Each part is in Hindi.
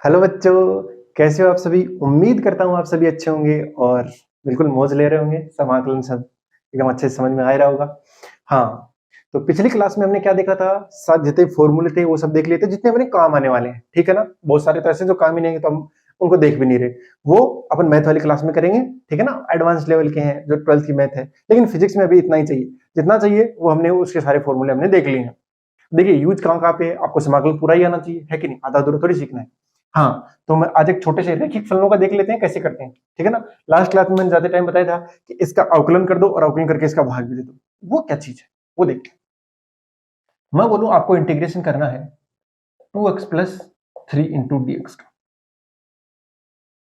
हेलो बच्चों, कैसे हो आप सभी। उम्मीद करता हूँ आप सभी अच्छे होंगे और बिल्कुल मौज ले रहे होंगे। सब आकलन सब एकदम अच्छे से समझ में आ रहा होगा। हाँ, तो पिछली क्लास में हमने क्या देखा था। सात जितने फॉर्मूले थे वो सब देख लिए थे, जितने अपने काम आने वाले हैं। ठीक है ना। बहुत सारे तो ऐसे जो काम ही नहीं है तो हम उनको देख भी नहीं रहे। वो अपन मैथ वाली क्लास में करेंगे। ठीक है ना। एडवांस लेवल के हैं जो 12th की मैथ है, लेकिन फिजिक्स में अभी इतना ही चाहिए। जितना चाहिए वो हमने उसके सारे फॉर्मूले हमने देख लिए हैं। देखिए यूज कहाँ कहाँ पे है, आपको समाकलन पूरा ही आना चाहिए, है कि नहीं। आधा अधूरा थोड़ी सीखना है। हाँ, तो मैं आज एक छोटे से रैखिक फलनों का देख लेते हैं कैसे करते हैं। ठीक है ना। लास्ट क्लास में मैंने ज्यादा टाइम बताया था कि इसका अवकलन कर दो और अवकलन करके इसका भाग भी दे दो। वो क्या चीज है वो देखते हैं। मैं बोलूं आपको इंटीग्रेशन करना है 2x+3 × dx का।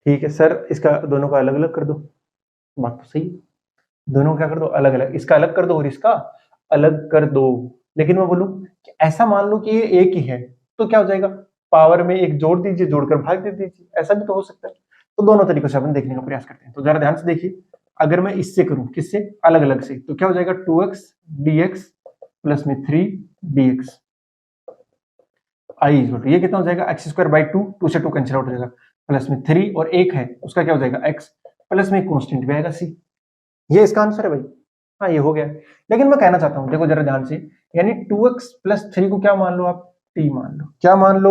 ठीक है सर, इसका दोनों का अलग अलग कर दो। बात तो सही है। दोनों क्या कर दो, अलग अलग। इसका अलग कर दो और इसका अलग कर दो। लेकिन मैं बोलूं कि ऐसा मान लो कि ये एक ही है, तो क्या हो जाएगा। पावर में एक जोड़ दीजिए, जोड़कर भाग दे दीजिए, ऐसा भी तो हो सकता है। तो दोनों तरीकों से अपन देखने का प्रयास करते हैं। तो जरा ध्यान से देखिए, अगर मैं इससे करूं, किससे, अलग अलग से, तो क्या हो जाएगा 2x dx प्लस में 3 dx। आई ये कितना हो जाएगा, x²/2, 2 से 2 कैंसिल आउट हो जाएगा, प्लस में 3 और 1 है उसका क्या हो जाएगा x, प्लस में कॉन्स्टेंट भी आएगा c। ये इसका आंसर है भाई। हाँ, ये हो गया। लेकिन मैं कहना चाहता हूं, देखो जरा ध्यान से, यानी 2x+3 को क्या मान लो आप, t मान लो। क्या मान लो,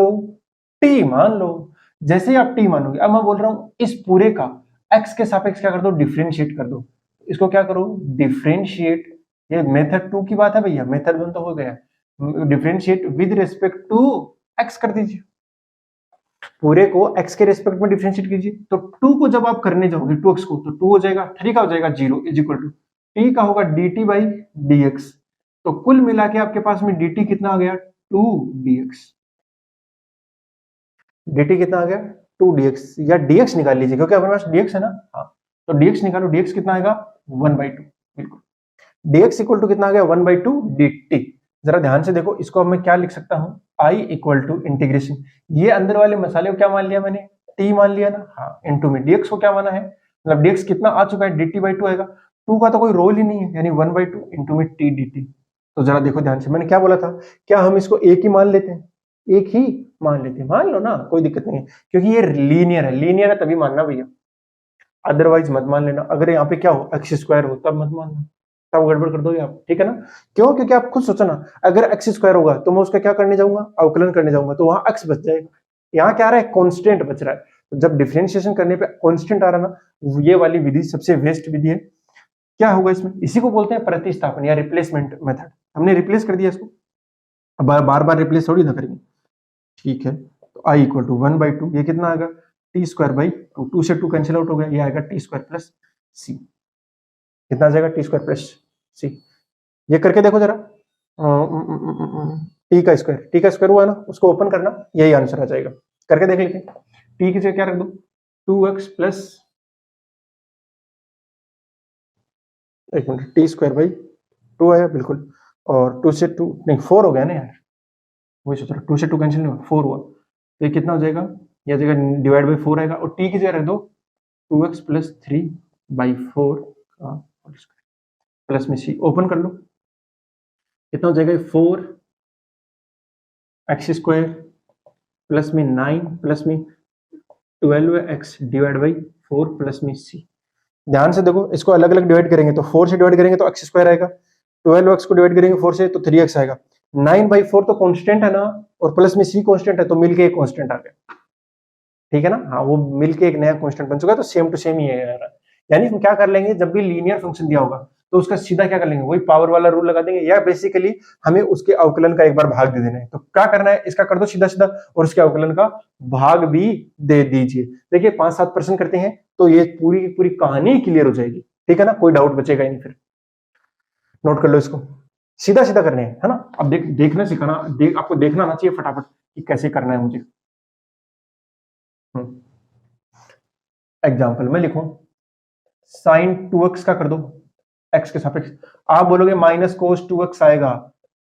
t मान लो। जैसे ही आप t मानोगे, अब मैं बोल रहा हूं इस पूरे का x के सापेक्ष क्या कर दो, डिफरेंशिएट कर दो। इसको क्या करो, डिफरेंशिएट। ये मेथड 2 की बात है भैया, मेथड 1 तो हो गया। Differentiate with respect to x कर दीजिए। पूरे को x के रिस्पेक्ट में डिफरेंशिएट कीजिए। तो 2 को जब आप करने जाओगे 2x को, तो 2 हो जाएगा, 3 का हो जाएगा 0 इज इक्वल टू t का होगा dt/dx। तो कुल मिला के आपके पास में dt कितना आ गया, 2 dx। dt कितना आ गया, 2 dx, या dx निकाल लीजिए क्योंकि अपने पास dx है ना। हाँ, तो dx निकालो, dx कितना आएगा 1/2। बिल्कुल, dx इक्वल टू कितना आ गया, 1/2 dt। जरा ध्यान से देखो, इसको अब मैं क्या लिख सकता हूं, i इक्वल टू इंटीग्रेशन, ये अंदर वाले मसाले को क्या मान लिया मैंने, t मान लिया ना। हाँ, इनटू में dx को क्या माना है, मतलब dx कितना आ चुका है, dt/2 आएगा। 2 का तो कोई रोल ही नहीं है, यानी 1/2 इनटू में t dt। तो जरा देखो ध्यान से, मैंने क्या बोला था, क्या हम इसको एक ही मान लेते हैं, एक ही मान लेते हैं। मान लो ना, कोई दिक्कत नहीं है, क्योंकि ये लीनियर है। लीनियर है तभी मानना भैया, अदरवाइज मत मान लेना। अगर यहाँ पे क्या हो, x² हो, तब मत मानना, तब गड़बड़ कर दोगे आप। ठीक है ना। क्यों, क्योंकि आप खुद सोचो ना, अगर x² होगा तो मैं उसका क्या करने जाऊंगा, अवकलन करने जाऊंगा, तो वहां x बच जाएगा। यहाँ क्या आ रहा है, कांस्टेंट बच रहा है। तो जब डिफरेंशिएशन करने पे कांस्टेंट आ रहा ना, ये वाली विधि सबसे बेस्ट विधि है। क्या होगा इसमें, इसी को बोलते हैं प्रतिस्थापन या रिप्लेसमेंट मेथड। हमने रिप्लेस कर दिया इसको, अब बार बार रिप्लेस थोड़ी ना करेंगे। ठीक है, तो i इक्वल टू 1/2, ये कितना आएगा, t²/2, 2 से 2 कैंसिल आउट हो गया, ये आएगा t² + c। कितना आ जाएगा, t² + c। ये करके देखो जरा, टी का स्क्वायर हुआ ना, उसको ओपन करना, यही आंसर आ जाएगा। करके देख लेते हैं। टी की जगह क्या रख दो, 2x प्लस, एक मिनट, t²/2 आया बिल्कुल, और 2 से 2 नहीं, 4 हो गया ना यार, वही सोच रहा, 2 से 2 कैंसिल नहीं हुआ, 4 हुआ, तो ये कितना हो जाएगा, यह जगह डिवाइड/4 आएगा, और टी की जगह रख दो 2x + 3/4 का प्लस में c। ओपन कर लो, कितना हो जाएगा, 4x² प्लस में 9 प्लस में 12x डिवाइड/4 प्लस में c। ध्यान से देखो, इसको अलग अलग डिवाइड करेंगे तो 4 से डिवाइड करेंगे तो x² आएगा, 12x को डिवाइड करेंगे 4 से तो 3x आएगा, 9/4 तो कांस्टेंट है ना, और प्लस में c कांस्टेंट है, तो मिलके एक कांस्टेंट आ गया। ठीक है ना। हाँ, वो मिलके एक नया कांस्टेंट बन चुका है, तो सेम टू सेम ही है यार। यानी हम क्या कर लेंगे, जब भी लीनियर फंक्शन दिया होगा तो उसका सीधा क्या कर लेंगे, वही पावर वाला रूल लगा देंगे, या बेसिकली हमें उसके अवकलन का एक बार भाग दे देना है। तो क्या करना है, इसका कर दो सीधा सीधा, और उसके अवकलन का भाग भी दे दीजिए। देखिए 5-7% करते हैं तो ये पूरी की पूरी कहानी क्लियर हो जाएगी। ठीक है ना, कोई डाउट बचेगा ही नहीं फिर। नोट कर लो इसको, सीधा सीधा करने है ना। अब देखना सिखाना, आपको देखना आना चाहिए फटाफट कि कैसे करना है मुझे। एग्जाम्पल में लिखूं, साइन 2x का कर दो, x के सापेक्ष। आप बोलोगे माइनस कोस 2x आएगा,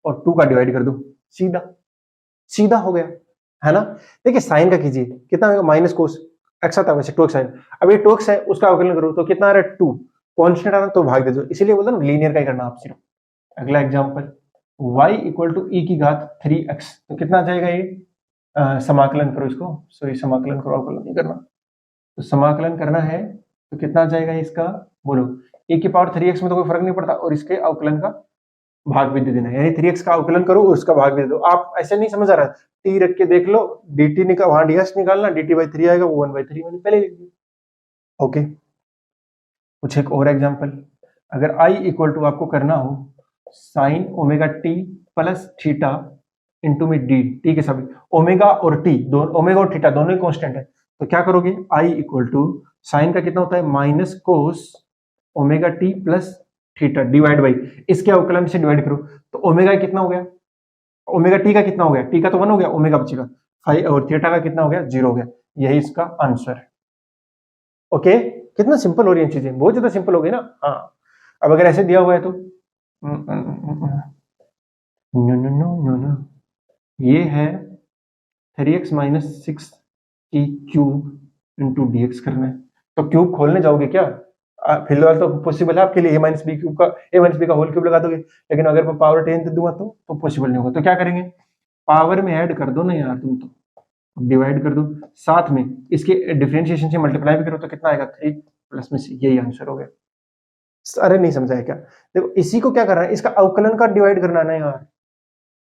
और 2 का डिवाइड कर दो, सीधा सीधा हो गया, है ना। देखिए साइन का कीजिए, कितना आएगा, माइनस कोस x आता है, वैसे 2x आएगा। अब ये 2x है, उसका अवकलन करो तो कितना आ रहा है, 2 कॉन्स्टेंट आ रहा है, तो भाग दे दो। इसीलिए बोलते ना, लीनियर का ही करना आप सिर्फ। अगला example, y equal to e की घात 3x, तो कितना आ जाएगा ये, समाकलन करो इसको, सॉरी समाकलन करो, अवकलन नहीं करना। तो समाकलन करना है तो कितना आ जाएगा इसका, बोलो। e की पावर 3x में तो कोई फर्क नहीं पड़ता, और इसके अवकलन का भाग भी दे देना है, यानी 3x का अवकलन करो और उसका भाग भी दे दो। आप ऐसे नहीं समझ आ रहा, t रख के देख लो, dt निकाल, वहां ds निकालना, dt/3 आएगा, वो 1/3 मैंने पहले लिख दिया। ओके, कुछ एक और एग्जांपल, अगर i इक्वल टू आपको करना हो sine omega T plus theta into में डी, टी के सभी ओमेगा और टी दोनों, ओमेगा और थीटा दोनों ही कांस्टेंट है, तो क्या करोगे, i इक्वल टू साइन का कितना होता है minus cos omega T plus theta divide by, इसके अवकलन से डिवाइड करो, तो ओमेगा कितना हो गया, ओमेगा टी का कितना हो गया, टी का तो 1 हो गया, ओमेगा बचेगा 5, और थीटा का कितना हो गया, 0 हो गया। यही इसका आंसर है। ओके, कितना सिंपल हो रही है चीजें, बहुत ज्यादा सिंपल हो गई ना। हाँ, अब अगर ऐसे दिया हुआ है तो no no no no no, ये है 3x माइनस 6 की क्यूब इंटू डी करना है, तो क्यूब खोलने जाओगे क्या, फिलहाल तो पॉसिबल है आपके लिए, a माइनस बी क्यूब का, a माइनस बी का होल क्यूब लगा दोगे, लेकिन अगर मैं पावर 10 दूंगा तो पॉसिबल नहीं होगा। तो क्या करेंगे, पावर में ऐड कर दो ना यार, तुम तो डिवाइड कर दो, साथ में इसके डिफरेंशिएशन से मल्टीप्लाई भी करो, तो कितना आएगा 3 प्लस में से, यही आंसर हो गया। अरे नहीं समझा है क्या, देखो इसी को क्या कर रहा है, इसका अवकलन का डिवाइड करना है ना यार,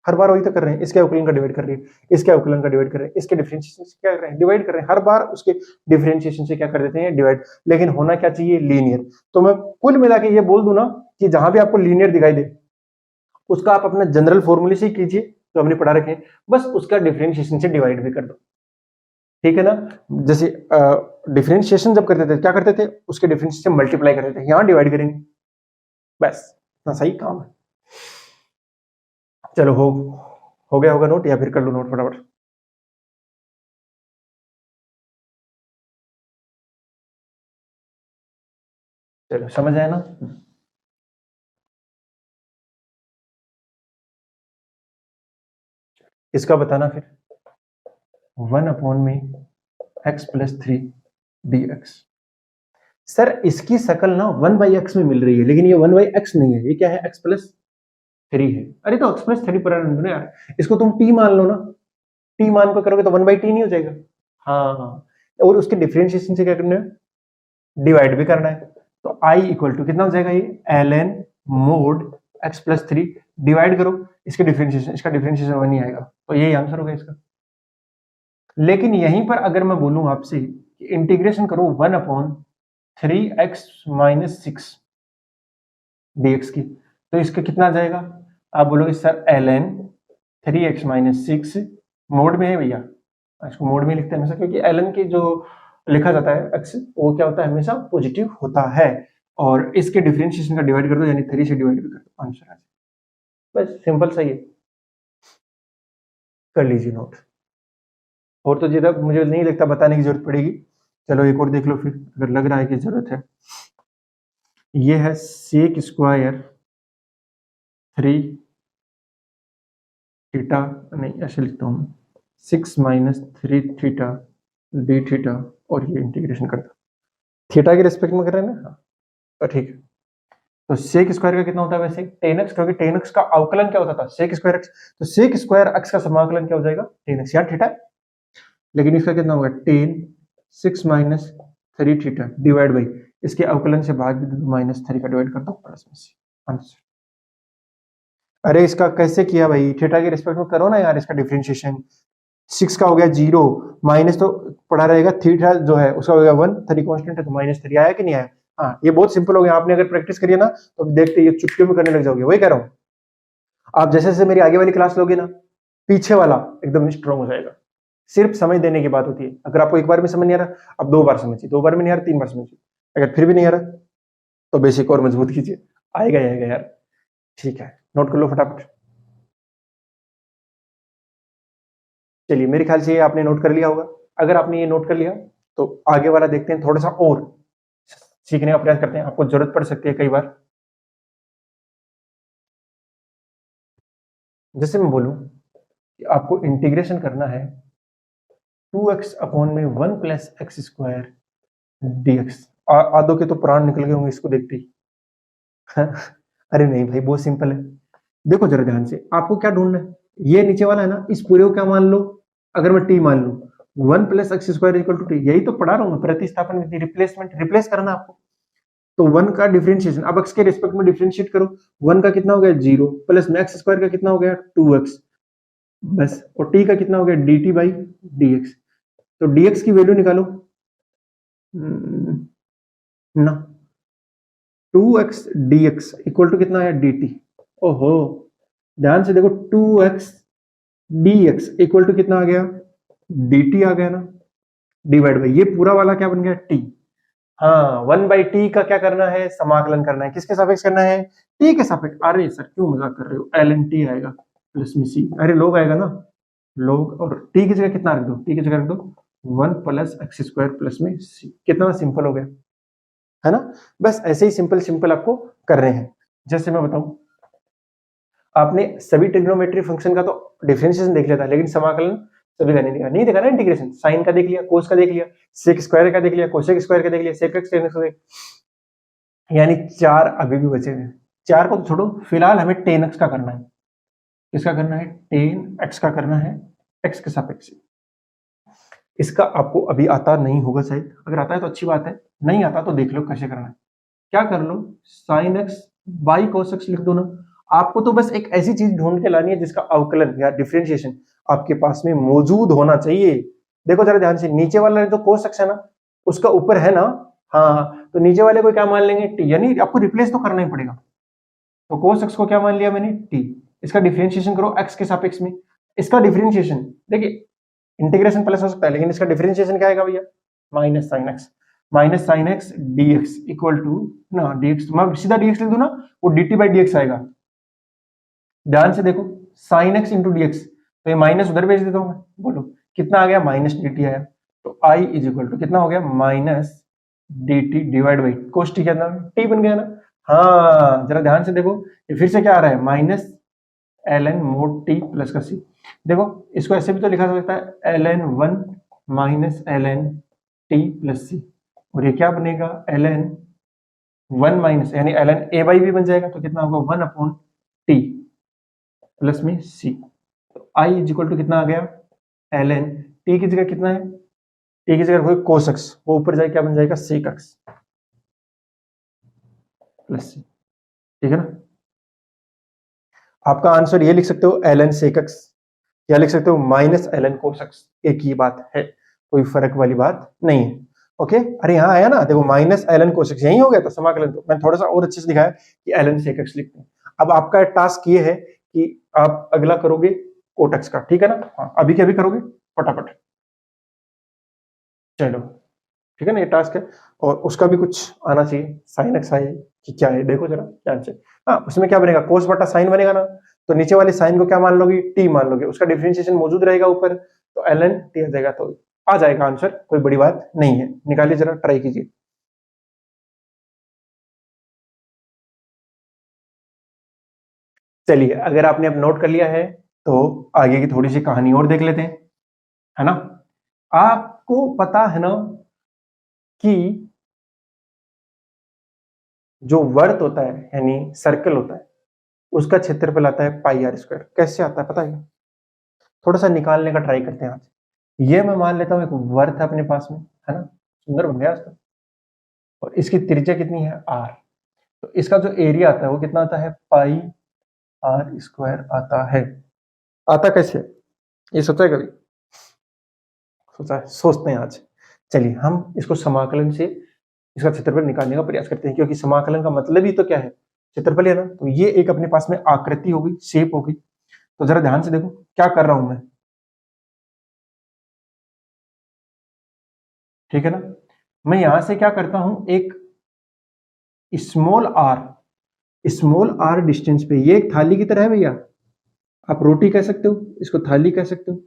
हर बार वही तो कर रहे हैं, इसके अवकलन का डिवाइड कर रहे हैं, इसके अवकलन का डिवाइड कर रहे हैं, इसके डिफरेंशिएशन से क्या कर रहे हैं, डिवाइड कर रहे हैं, हर बार उसके डिफरेंशिएशन से क्या कर देते हैं, डिवाइड। लेकिन होना क्या चाहिए, लीनियर। तो मैं कुल मिला के ये बोल दूं ना कि जहां भी आपको लीनियर दिखाई दे, उसका आप अपना जनरल फॉर्मूले से कीजिए जो हमने पढ़ा रखे हैं, बस उसका डिफरेंशिएशन से डिवाइड भी कर दो, ठीक है ना। जैसे डिफरेंशिएशन जब करते थे क्या करते थे, उसके डिफरेंशिएशन से मल्टीप्लाई करते थे, यहां डिवाइड करेंगे, बस इतना सही काम है। चलो हो गया होगा नोट, या फिर कर लो नोट फटाफट। चलो समझ आया ना। इसका बताना फिर, 1 में x प्लस 3 dx। सर इसकी शकल ना 1/x में मिल रही है, लेकिन ये 1/x नहीं है, ये क्या है, x प्लस 3 है। अरे तो x प्लस 3 पर यार, इसको तुम t मान लो ना, t मान को करोगे तो 1/t नहीं हो जाएगा। हाँ, और उसके डिफरेंशिएशन से क्या करना है, डिवाइड भी करना है। तो i इक्वल टू कितना हो जाएगा, ये ln mode x plus 3 divide करो, इसके डिफरेंशिएशन, इसका डिफरेंशिएशन 1 ही आएगा, तो यही आंसर होगा इसका। लेकिन यहीं पर अगर मैं बोलूं आपसे कि इंटीग्रेशन करो 1/3x माइनस 6 dx की, तो इसका कितना आ जाएगा, आप बोलोगे sir ln 3x minus 6 mode में है भैया, इसको मोड में लिखते हैं हमेशा, क्योंकि ln की जो लिखा जाता है x, वो क्या होता है, हमेशा पॉजिटिव होता है, और इसके डिफरेंशिएशन का डिवाइड कर दो, यानी 3 से डिवाइड भी कर दो, आंसर आ जाए, बस सिंपल सही है, कर लीजिए नोट। और तो ज्यादा मुझे नहीं लगता बताने की जरूरत पड़ेगी। चलो एक और देख लो फिर, अगर लग रहा है कि जरूरत है। ये है सेक स्क्वायर 3 थीटा, नहीं ऐसे लिखता हूँ, 6 माइनस 3 थीटा डी थीटा, और ये इंटीग्रेशन करता, थीटा के रिस्पेक्ट में कर रहे हैं ना, हाँ तो ठीक है। तो सेक स्क्वायर का कितना होता है वैसे, 10x, क्योंकि 10x का अवकलन क्या होता था, सेक स्क्वायर x, तो सेक स्क्वायर x का समाकलन क्या हो जाएगा, 10x, यार थीटा, लेकिन इसका कितना होगा 10 6 माइनस 3 थीटा डिवाइड बाई, इसके अवकलन से भाग -3 का डिवाइड कर दो, प्लस में से आंसर। अरे इसका कैसे किया भाई, थीटा के रिस्पेक्ट में करो ना यार, इसका डिफरेंशिएशन, 6 का हो गया 0, माइनस तो पड़ा रहेगा, थीटा जो है उसका हो गया 1, 3 कांस्टेंट है तो -3 आया कि नहीं आया। हाँ ये बहुत सिंपल हो गया, आपने अगर प्रैक्टिस करिए ना तो देखते ये चुटकियों में करने लग जाओगे, वही कह रहा हूँ। आप जैसे जैसे मेरी आगे वाली क्लास लोगे ना, पीछे वाला एकदम स्ट्रॉन्ग हो जाएगा। सिर्फ समझ देने की बात होती है, अगर आपको एक बार में समझ नहीं आ रहा, अब 2 बार समझिए, 2 बार में नहीं आ रहा 3 बार समझिए, अगर फिर भी नहीं आ रहा तो बेसिक और मजबूत कीजिए, आएगा यार। ठीक है, नोट कर लो फटाफट। चलिए मेरे ख्याल से ये आपने नोट कर लिया होगा, अगर आपने ये नोट कर लिया तो आगे वाला देखते हैं, थोड़ा सा और सीखने का प्रयास करते हैं, आपको जरूरत पड़ सकती है कई बार। जैसे मैं बोलूं कि आपको इंटीग्रेशन करना है 2x अपॉन में 1 प्लस एक्स स्क्वायर dx, आधो के तो प्राण निकल गए होंगे इसको देखते ही। अरे नहीं भाई, बहुत सिंपल है, देखो जरा ध्यान से, आपको क्या ढूंढना है, ये नीचे वाला है ना, इस पूरे को क्या मान लो, अगर मैं टी मान लूं, 1 plus x square equal to t, यही तो पढ़ा रहा हूं मैं, प्रतिस्थापन विधि, रिप्लेसमेंट, रिप्लेस करना आपको। तो 1 का डिफरेंशिएशन, अब एक्स के रिस्पेक्ट में डिफरेंशिएट करो, 1 का कितना हो गया 0, प्लस में एक्स स्क्वायर का कितना हो गया 2x, बस, और टी का कितना हो गया dt बाई dx। तो dx की वैल्यू निकालो ना, 2x dx इक्वल टू कितना आया dt। ओहो, ध्यान से देखो, 2x dx इक्वल टू कितना आ गया dt आ गया ना, डिवाइड बाई ये पूरा वाला क्या बन गया t। हाँ, 1/t का क्या करना है, समाकलन करना है, किसके सापेक्ष करना है, t के सापेक्ष। अरे सर क्यों मजाक कर रहे हो, ln t आएगा प्लस में c, अरे लोग आएगा ना, लोग, और t की जगह कितना रख दो, t की जगह रख दो 1 प्लस एक्स स्क्वायर प्लस में c, कितना सिंपल हो गया, है ना। बस ऐसे ही सिंपल सिंपल आपको कर रहे हैं। जैसे मैं बताऊं, आपने सभी ट्रिग्नोमेट्री फंक्शन का तो डिफरेंशिएशन देख लिया था, लेकिन समाकलन सभी का नहीं देखा ना, इंटीग्रेशन, साइन का देख लिया, कोस का देख लिया, सेक स्क्वायर का देख लिया, कोसेक स्क्वायर का देख लिया, सेक एक्स टेन एक्स, यानी 4 अभी भी बचे हुए। 4 को तो छोड़ो, फिलहाल हमें टेन एक्स का करना है। किसका करना है, टेन एक्स का करना है, एक्स के सापेक्ष। इसका आपको अभी आता नहीं होगा शायद, अगर आता है तो अच्छी बात है, नहीं आता तो देख लो कैसे करना है। क्या कर लो, sine X by cos X लिख दो ना। आपको तो बस एक ऐसी चीज ढूंढ के लानी है जिसका अवकलन या डिफरेंशिएशन आपके पास में मौजूद होना चाहिए। देखो जरा ध्यान से, नीचे वाला जो कोस एक्स है ना, उसका ऊपर है ना, हाँ, तो नीचे वाले को क्या मान लेंगे टी, यानी आपको रिप्लेस तो करना ही पड़ेगा। तो कोस एक्स को क्या मान लिया मैंने टी, इसका डिफरेंशिएशन करो एक्स के सापेक्ष में। इसका डिफरेंशिएशन देखिए, इंटीग्रेशन प्लस हो सकता है, लेकिन इसका डिफरेंशिएशन क्या आएगा भैया, minus sine x dx equal to ना dx, मैं सीधा dx लिख दूं ना, वो dt बाई dx आएगा। ध्यान से देखो, sine x into D x, तो ये माइनस उधर भेज देता हूं मैं, बोलो कितना आ गया, माइनस dt आया। तो i इज इक्वल टू कितना हो गया, minus dt divide by cos t, कितना t बन गया ना। हाँ, जरा ध्यान से देखो, ये फिर से क्या आ रहा है, minus ln mode t plus का c। देखो इसको ऐसे भी तो लिखा जा सकता है, ln 1 minus ln t plus c, और ये क्या बनेगा, ln 1 माइनस, यानी ln a बाई b बन जाएगा, तो कितना होगा 1 अपॉन t प्लस में c। तो i इज इक्वल टू कितना आ गया, ln t की जगह कितना है, t की जगह कोस एक्स, वो ऊपर जाए क्या बन जाएगा, सेक एक्स प्लस c, ठीक है ना। आपका आंसर ये लिख सकते हो ln सेक एक्स, या लिख सकते हो माइनस ln कोस एक्स, एक ही बात है, कोई फर्क वाली बात नहीं है। ओके, अरे यहाँ आया ना, देखो माइनस ln कोस एक्स यही हो गया, तो समाकलन तो मैं थोड़ा सा और अच्छे से दिखाया कि ln सेक एक्स लिखते हैं। अब आपका टास्क ये है कि आप अगला करोगे कोट एक्स का, ठीक है ना, हाँ, अभी के अभी करोगे फटाफट, चलो ठीक है ना, ये टास्क है, और उसका भी कुछ आना चाहिए, साइन एक्स आए कि क्या है, देखो जरा ध्यान से। हाँ, उसमें क्या बनेगा, कोस बटा साइन बनेगा ना, तो नीचे वाले साइन को क्या मान लोगे, टी मान लोगे, उसका डिफरेंशिएशन मौजूद रहेगा ऊपर, तो ln टी आ जाएगा, तो आ जाएगा आंसर, कोई बड़ी बात नहीं है, निकालिए जरा, ट्राई कीजिए। चलिए, अगर आपने अब नोट कर लिया है तो आगे की थोड़ी सी कहानी और देख लेते हैं, है ना। आपको पता है ना कि जो वर्त होता है यानी सर्कल होता है, उसका क्षेत्रफल आता है पाई आर स्क्वायर। कैसे आता है पता है, थोड़ा सा निकालने का ट्राई करते हैं आज। ये मैं मान लेता हूं एक वर्त है अपने पास में, है ना, सुंदर बन गया आज तो, और इसकी त्रिज्या कितनी है आर, तो इसका जो एरिया आता है वो कितना आता है, पाई आर स्क्वायर आता है। आता कैसे, ये सोचा है कभी, सोचा है, सोचते हैं आज। चलिए हम इसको समाकलन से इसका क्षेत्रफल निकालने का प्रयास करते हैं, क्योंकि समाकलन का मतलब ही तो क्या है, क्षेत्रफल है ना। तो ये एक अपने पास में आकृति होगी, शेप होगी, तो जरा ध्यान से देखो क्या कर रहा हूं मैं, ठीक है ना। मैं यहां से क्या करता हूं, एक स्मॉल आर डिस्टेंस पे, ये एक थाली की तरह है भैया, आप रोटी कह सकते हो, इसको थाली कह सकते हो,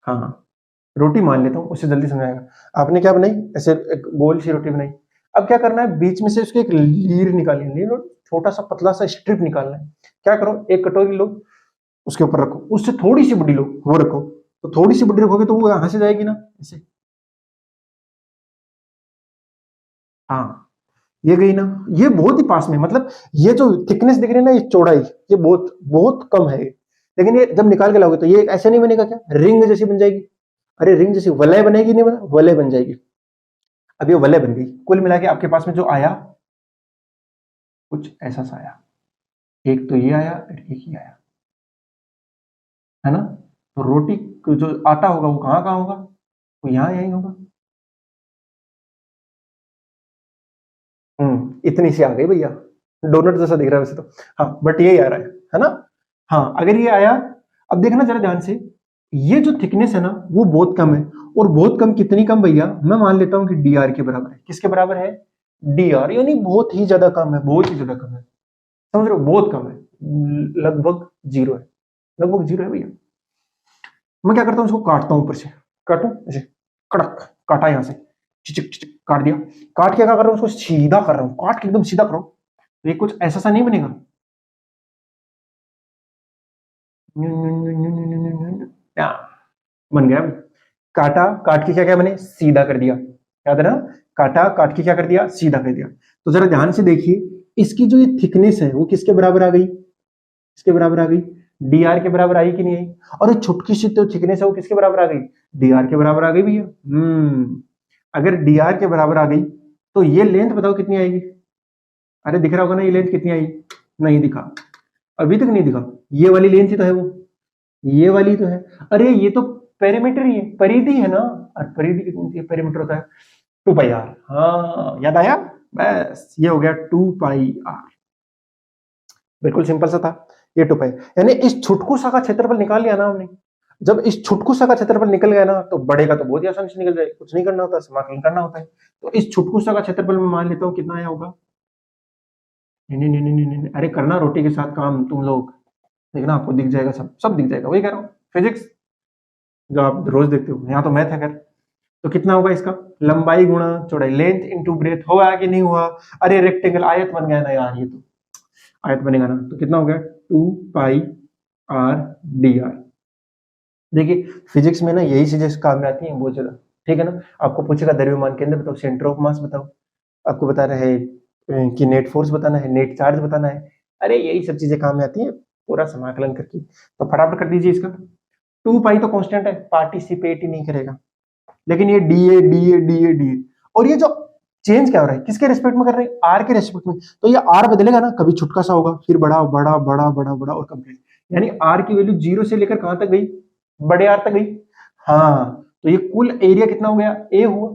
हाँ, रोटी मान लेता हूँ, उससे जल्दी समझाएगा। आपने क्या बनाई, ऐसे एक गोल सी रोटी बनाई, अब क्या करना है, बीच में से उसके एक लीर निकालनी, लीर और छोटा सा पतला सा स्ट्रिप निकालना है। क्या करो, एक कटोरी लो, उसके ऊपर रखो, उससे थोड़ी सी बड़ी लो, वो रखो, तो थोड़ी सी बड़ी रखोगे तो वो यहां से जाएगी ना, ऐसे, हाँ, ये गई ना, ये बहुत ही पास में, मतलब ये जो थिकनेस दिख रही है ना, ये चौड़ाई, ये बहुत बहुत कम है, लेकिन ये जब निकाल के लाओगे तो ये ऐसे नहीं बनेगा क्या, रिंग जैसी बन जाएगी। अरे रिंग जैसी वलय बनेगी, नहीं बना, वलय बन जाएगी। अब ये वलय बन गई। कुल मिला के आपके पास में जो आया कुछ ऐसा सा आया, एक तो ये आया और एक ही आया, है ना। तो रोटी जो आटा होगा वो कहाँ कहाँ होगा, वो यहाँ यही होगा। इतनी सी आ गई भैया, डोनट जैसा दिख रहा है वैसे तो। हाँ बट यही आ रहा है ना। हाँ अगर ये आया, अब देखना जरा ध्यान से, ये जो थिकनेस है ना वो बहुत कम है। और बहुत कम कितनी कम भैया, मैं मान लेता हूं कि डी आर के बराबर है। किसके बराबर है, डी आर, यानी बहुत ही ज्यादा कम है, बहुत ही ज्यादा कम है। समझ रहे हो, बहुत कम है, लगभग जीरो है, लगभग जीरो है भैया। मैं क्या करता हूँ, इसको काटता हूँ ऊपर से, काटू ऐसे, कड़क काटा यहाँ से, चिचिक चिचिक काट दिया। काट के क्या कर रहा हूँ, उसको सीधा कर रहा हूँ, काट के एकदम सीधा करो, तो ये कुछ ऐसा सा नहीं बनेगा। या, बन गया। काटा काट के क्या क्या बने, सीधा कर दिया, याद है ना। काटा काट के क्या कर दिया, सीधा कर दिया। तो जरा ध्यान से देखिए, इसकी जो ये थिकनेस है वो किसके बराबर आ गई, इसके बराबर आ गई, डी आर के बराबर आई कि नहीं आई। और ये छुटकी सी तो थिकनेस है वो किसके बराबर आ गई, डी आर के बराबर आ गई भैया। अगर डी आर के बराबर आ गई तो ये लेंथ बताओ कितनी आएगी। अरे दिख रहा होगा ना ये लेंथ कितनी आई, नहीं दिखा, अभी तक नहीं दिखा। ये वाली लेंथ ही तो है वो, ये वाली तो है। अरे ये तो पेरीमीटर ही है, परिधि है ना। और परिधि कितनी, पेरीमीटर होता है 2 पाई आर। हाँ याद आया, बस ये हो गया 2 पाई आर। बिल्कुल सिंपल सा था ये 2 पाई, यानी इस छुटकू सा का क्षेत्रफल निकाल लिया ना हमने। जब इस छुटकू सा का क्षेत्रफल निकल गया ना तो बड़े का तो बहुत ही आसानी से निकल जाए, कुछ नहीं करना होता, समाकलन करना होता है। तो इस छुटकू सा का क्षेत्रफल में मान लेता हूँ कितना आया होगा। नहीं नहीं नहीं नहीं नहीं, अरे करना रोटी के साथ काम तुम लोग, देखना आपको दिख जाएगा, सब सब दिख जाएगा, वही कह रहा हूँ, फिजिक्स जो आप रोज देखते हो, यहाँ तो मैथ है। कर तो कितना होगा इसका, लंबाई गुणा चौड़ाई, लेंथ इनटू ब्रेथ, होगा कि नहीं हुआ। अरे रेक्टेंगल आयत बन गया ना यार, ये तो आयत बनेगा ना, तो कितना हो गया 2 पाई आर डी आर। देखिए फिजिक्स में ना यही चीजें काम में आती हैं बहुत ज्यादा, ठीक है ना। आपको पूछेगा द्रव्यमान केंद्र बताओ, सेंटर ऑफ मास बताओ, आपको बताना है कि नेट फोर्स बताना है, नेट चार्ज बताना है। अरे यही सब चीजें काम में आती हैं, पूरा समाकलन करके। तो फटाफट कर दीजिए इसका। 2 पाई तो कांस्टेंट है, पार्टिसिपेट ही नहीं करेगा। लेकिन ये D A D A D A D A, और ये जो चेंज क्या हो रहा है, किसके रेस्पेक्ट में कर रहे हैं, आर के रेस्पेक्ट में। तो ये आर बदलेगा ना, कभी छुटका सा होगा, फिर बड़ा बड़ा बड़ा बड़ा बड़ा और कंप्लीट। यानी आर की वैल्यू जीरो से लेकर कहां तक गई, बड़े आर तक गई। हाँ तो ये कुल एरिया कितना हो गया, ए हुआ।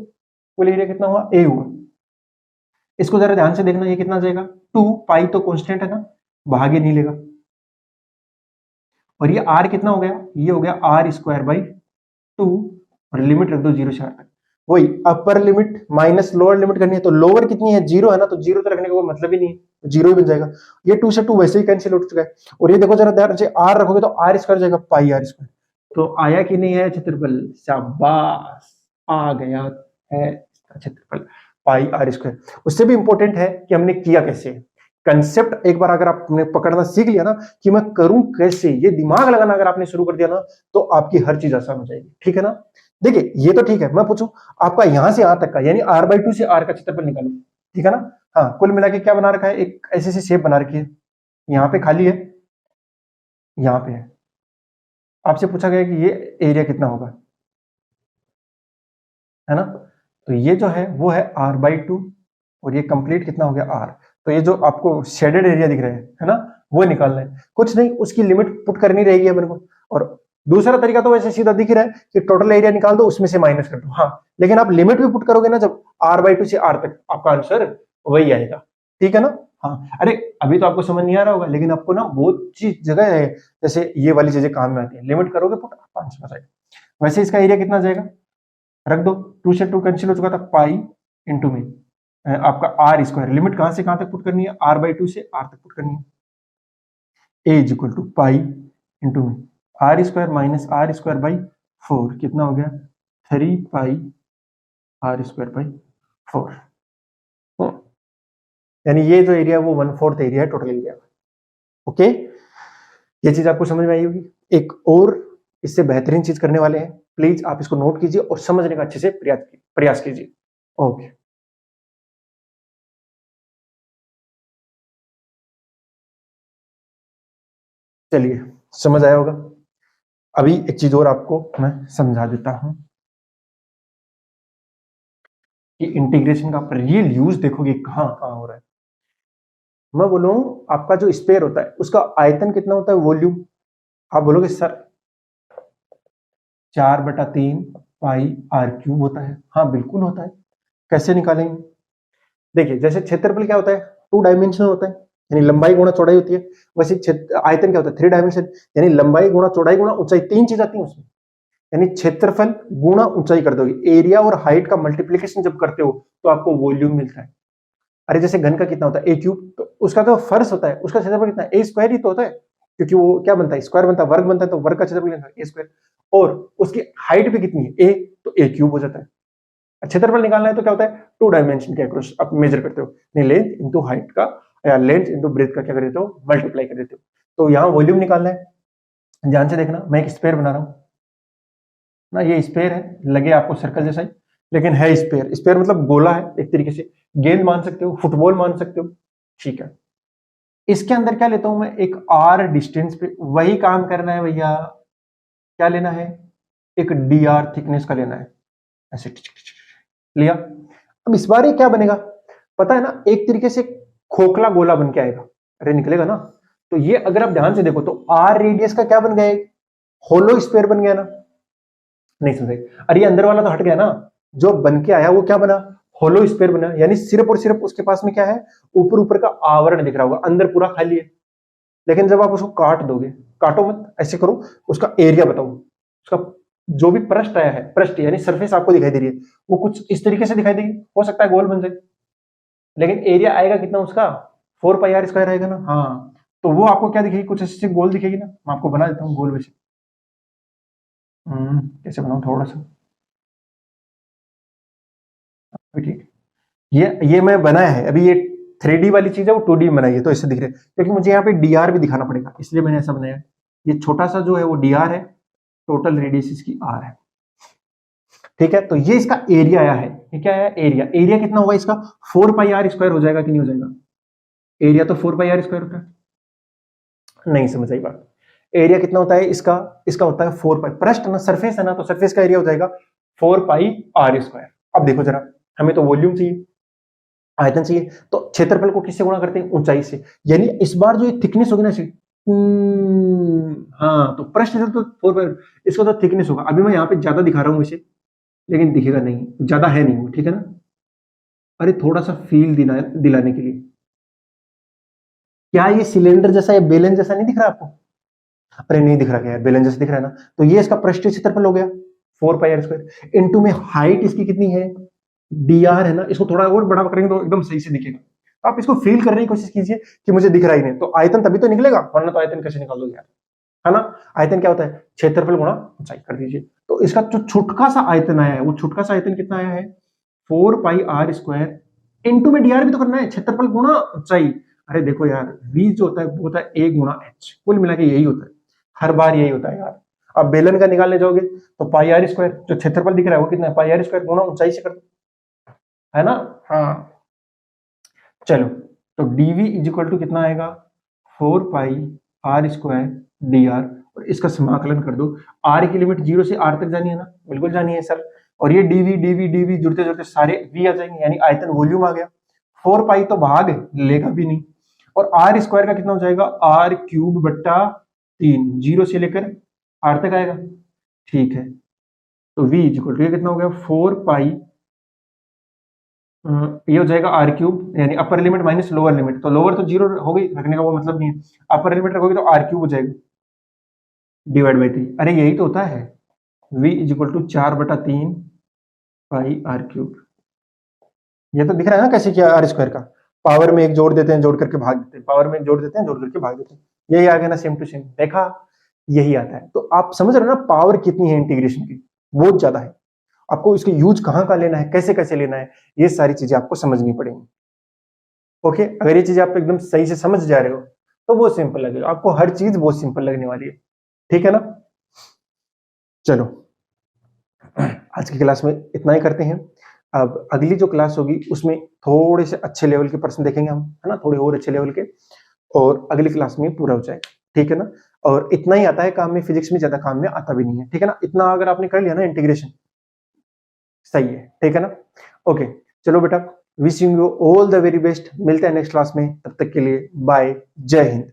कुल एरिया कितना हुआ, ए हुआ। इसको जरा ध्यान से देखना, ये कितना आ जाएगा, 2 पाई तो कांस्टेंट है ना, भागे नहीं लेगा। और ये आर कितना हो गया, ये हो गया आर स्क्वायर बाई 2, और लिमिट रख दो 0 से r तक। वही upper limit minus lower limit करनी है, तो लोअर कितनी है, 0 है ना, तो 0 तक रखने का कोई मतलब ही नहीं है, 0 ही बन जाएगा। ये 2 से 2 वैसे ही कैंसिल हो चुका है। और ये देखो जरा ध्यान से, आर रखोगे तो आर स्क्वायर जाएगा, पाई आर स्क्वायर। तो आया कि नहीं आया क्षेत्रफल, शाबाश, आ गया है इसका क्षेत्रफल, पाई आर स्क्वायर। उससे भी इंपॉर्टेंट है कि हमने किया कैसे, कंसेप्ट एक बार अगर आपने पकड़ना सीख लिया ना कि मैं करूं कैसे, ये दिमाग लगाना अगर आपने शुरू कर दिया ना, तो आपकी हर चीज आसान हो जाएगी, ठीक है ना। देखिए ये तो ठीक है, मैं पूछूं आपका यहां से यहां तक का, यानी r/2 से r का क्षेत्रफल निकालो, ठीक है ना। हाँ कुल मिला के क्या बना रखा है, एक ऐसी सी शेप बना रखी है, यहाँ पे खाली है, यहाँ पे है। आपसे पूछा गया कि ये एरिया कितना होगा, है ना। तो ये जो है वो है r/2, और ये कंप्लीट कितना हो गया r। तो ये जो आपको शेडेड एरिया दिख रहा है ना, वो निकालना है, कुछ नहीं, उसकी लिमिट पुट करनी रहेगी अपन को। और दूसरा तरीका तो वैसे सीधा दिख रहा है कि टोटल एरिया निकाल दो, उसमें से माइनस कर दो। हाँ लेकिन आप लिमिट भी पुट करोगे ना, जब r/2 से r तक, आपका आंसर वही आएगा, ठीक है ना। हाँ अरे अभी तो आपको समझ नहीं आ रहा होगा, लेकिन आपको ना बहुत चीज जगह है, जैसे ये वाली चीजें काम में आती है, लिमिट करोगे पुट, आपका आंसर आ जाएगा। वैसे इसका एरिया कितना आ जाएगा, रख दो, 2 से 2 कैंसिल हो चुका था, पाई इंटू में आपका आर स्क्वायर, लिमिट कहां से कहां तक पुट करनी है, r/2 से r तक पुट करनी है। A is equal to pi into में R square minus R square by 4, कितना हो गया 3 पाई r² बाई 4। यानी ये जो एरिया वो 1/4 एरिया है टोटल एरिया। ओके, ये चीज आपको समझ में आई होगी। एक और इससे बेहतरीन चीज करने वाले हैं, प्लीज आप इसको नोट कीजिए और समझने का अच्छे से प्रयास कीजिए। ओके, चलिए समझ आया होगा। अभी एक चीज और आपको मैं समझा देता हूं कि इंटीग्रेशन का रियल यूज देखोगे कहां कहां हो रहा है। मैं बोलूं आपका जो स्पेयर होता है उसका आयतन कितना होता है, वॉल्यूम। आप बोलोगे सर 4/3 पाई आर क्यूब होता है। हाँ बिल्कुल होता है। कैसे निकालेंगे? देखिए जैसे क्षेत्रफल क्या होता है, 2 डायमेंशन होता है, यानी लंबाई गुणा चौड़ाई होती है। वैसे आयतन क्या होता है, 3 डायमेंशन, यानी लंबाई गुणा चौड़ाई गुणा ऊंचाई, 3 चीज आती है उसमें। यानी क्षेत्रफल गुणा ऊंचाई कर दोगे, एरिया और हाइट का मल्टीप्लीकेशन जब करते हो तो आपको वॉल्यूम मिलता है। अरे जैसे घन का कितना होता है, ए क्यूब, तो उसका तो फर्श होता है, उसका क्षेत्रफल कितना है, ए स्क्वायर ही तो होता है, क्योंकि वो क्या बनता है, स्क्वायर बनता है, वर्ग बनता है, तो वर्ग का क्षेत्रफल कितना है, ए स्क्वायर। और उसकी हाइट भी कितनी है, ए, तो ए क्यूब हो जाता है। क्षेत्रफल निकालना है तो क्या होता है, 2 डायमेंशन के अक्रॉस आप मेजर करते हो, नहीं लेंथ इंटू हाइट का, या लेंथ इंटू ब्रेथ का क्या कर देते हो, मल्टीप्लाई कर देते हो। तो यहाँ वॉल्यूम निकालना है, ध्यान से देखना, मैं एक स्पेयर बना रहा हूँ ना, ये स्पेयर है, लगे आपको सर्कल जैसा ही, लेकिन है स्पेयर। स्पेयर मतलब गोला है एक तरीके से, गेंद मान सकते हो, फुटबॉल मान सकते हो, ठीक है। इसके अंदर क्या लेता हूं मैं, एक आर डिस्टेंस पे वही काम करना है भैया। क्या लेना है, एक डी आर थिकनेस का लेना है, ऐसे लिया। अब इस बार ये क्या बनेगा, पता है ना, एक तरीके से खोखला गोला बन के आएगा, अरे निकलेगा ना। तो ये अगर आप ध्यान से देखो तो आर रेडियस का क्या बन गया, होलो स्पेयर बन गया ना। नहीं समझे, अरे ये अंदर वाला तो हट गया ना, जो बन के आया वो क्या बना, होलो स्पेयर बना, यानी सिर्फ और सिर्फ उसके पास में क्या है, ऊपर ऊपर का आवरण दिख रहा होगा, अंदर पूरा खाली है। लेकिन जब आप उसको काट दोगे, काटो मत, ऐसे करो, उसका एरिया बताओ, उसका जो भी पृष्ठ आया है, पृष्ठ यानी सरफेस आपको दिखाई दे रही है, वो कुछ इस तरीके से दिखाई देगी, हो सकता है गोल बन जाए, लेकिन एरिया आएगा कितना उसका, 4 पाई आर स्क्वायर आएगा ना। हाँ, तो वो आपको क्या दिखेगी, कुछ ऐसे गोल दिखेगी ना। मैं आपको बना देता हूँ गोल वैसे। कैसे बनाऊं थोड़ा सा, ठीक, ये मैं बनाया है अभी, ये 3D वाली चीज है, वो 2D में बनाई है, तो इससे दिख रहा है, क्योंकि मुझे यहाँ पे डीआर भी दिखाना पड़ेगा, इसलिए मैंने ऐसा बनाया है। ये छोटा सा जो है वो डीआर है, टोटल रेडियस इसकी आर है, ठीक है। तो ये इसका एरिया आया है, ये क्या है, एरिया। एरिया कितना होगा इसका, 4 पाई आर स्क्वायर हो जाएगा कि नहीं हो जाएगा, एरिया तो 4 पाई आर स्क्वायर होता है। नहीं समझ आई बात, एरिया कितना होता है इसका, इसका होता है 4 पाई, पृष्ठ ना, सरफेस है ना, तो सरफेस का एरिया हो जाएगा 4 पाई आर स्क्वायर। अब देखो जरा, हमें तो वॉल्यूम चाहिए, आयतन चाहिए, तो क्षेत्रफल को किससे गुणा करते हैं, ऊंचाई से। यानी इस बार जो ये थिकनेस होगी ना, हाँ, तो प्रश्न से तो 4 पाई, इसका तो थिकनेस होगा। अभी मैं यहाँ पे ज्यादा दिखा रहा हूँ इसे, लेकिन दिखेगा नहीं, ज्यादा है नहीं वो, ठीक है ना। अरे थोड़ा सा फील दिलाने के लिए, क्या ये सिलेंडर जैसा या बेलन जैसा नहीं दिख रहा आपको, अरे नहीं दिख रहा, क्या है, बेलन जैसा दिख रहा है ना। तो ये इसका पृष्ठीय क्षेत्रफल हो गया 4 पाई आर स्क्वायर, इनटू में हाइट इसकी कितनी है, डी आर है ना। इसको थोड़ा और बड़ा करेंगे तो एकदम सही से दिखेगा। आप इसको फील करने की कोशिश कीजिए कि मुझे दिख रहा ही नहीं, तो आयतन तभी तो निकलेगा, वरना तो आयतन कैसे निकाल दोगे यार, है ना। आयतन क्या होता है, क्षेत्रफल गुणा ऊंचाई कर दीजिए। तो इसका जो छुटका सा आयतन आया है, वो छुटका सा आयतन कितना आया है, 4 पाई आर स्क्वायर, इनटू में डीआर भी तो करना है, क्षेत्रफल गुणा ऊंचाई। अरे देखो यार, v जो होता है वो होता है a गुणा h, कुल मिला के यही होता है, हर बार यही होता है यार। अब बेलन का निकालने जाओगे तो पाई आर स्क्वायर, जो क्षेत्रफल दिख रहा है वो कितना है, पाई आर स्क्वायर गुणा ऊंचाई से कर दो, है ना। हाँ चलो, तो dv इज इक्वल टू कितना आएगा, 4 पाई आर स्क्वायर डी आर, और इसका समाकलन कर दो। आर की लिमिट 0 से r तक जानी है ना, बिल्कुल जानी है सर। और ये dv dv dv जुड़ते जुड़ते सारे v आ जाएंगे, यानी आयतन वॉल्यूम आ गया। 4 पाई तो भाग लेगा भी नहीं, और आर स्क्वायर का कितना हो जाएगा, आर क्यूब बट्टा 3, 0 से लेकर r तक आएगा, ठीक है। तो v इज इक्वल टू ये कितना हो गया, 4 पाई, ये हो जाएगा आर क्यूब, यानी upper limit minus lower limit, तो लोअर तो 0 हो गई, रखने का वो मतलब नहीं है, अपर लिमिट रखोगे तो आर क्यूब हो जाएगा डिवाइड बाई 3। अरे यही तो होता है, v is equal to 4/3 pi r cube. ये तो दिख रहा है ना कैसे किया, आर स्क्वायर का पावर में एक जोड़ देते हैं, जोड़ करके भाग देते हैं, पावर में एक जोड़ देते हैं, जोड़ करके भाग देते हैं, यही आ गया ना, सेम टू सेम, देखा, यही आता है। तो आप समझ रहे हो ना पावर कितनी है इंटीग्रेशन की, बहुत ज्यादा है। आपको इसके यूज कहाँ का लेना है, कैसे कैसे लेना है, ये सारी चीजें आपको समझनी पड़ेंगी। ओके, अगर ये चीजें आप एकदम सही से समझ जा रहे हो तो बहुत सिंपल लगेगा आपको, हर चीज बहुत सिंपल लगने वाली है, ठीक है ना। चलो, आज की क्लास में इतना ही करते हैं। अब अगली जो क्लास होगी उसमें थोड़े से अच्छे लेवल के प्रश्न देखेंगे हम, है ना, थोड़े और अच्छे लेवल के, और अगली क्लास में पूरा हो जाएगा, ठीक है ना। और इतना ही आता है काम में, फिजिक्स में ज्यादा काम में आता भी नहीं है, ठीक है ना। इतना अगर आपने कर लिया ना इंटीग्रेशन, सही है, ठीक है ना। ओके, चलो बेटा, wishing you all the very best, मिलते हैं नेक्स्ट क्लास में, तब तक के लिए बाय, जय हिंद।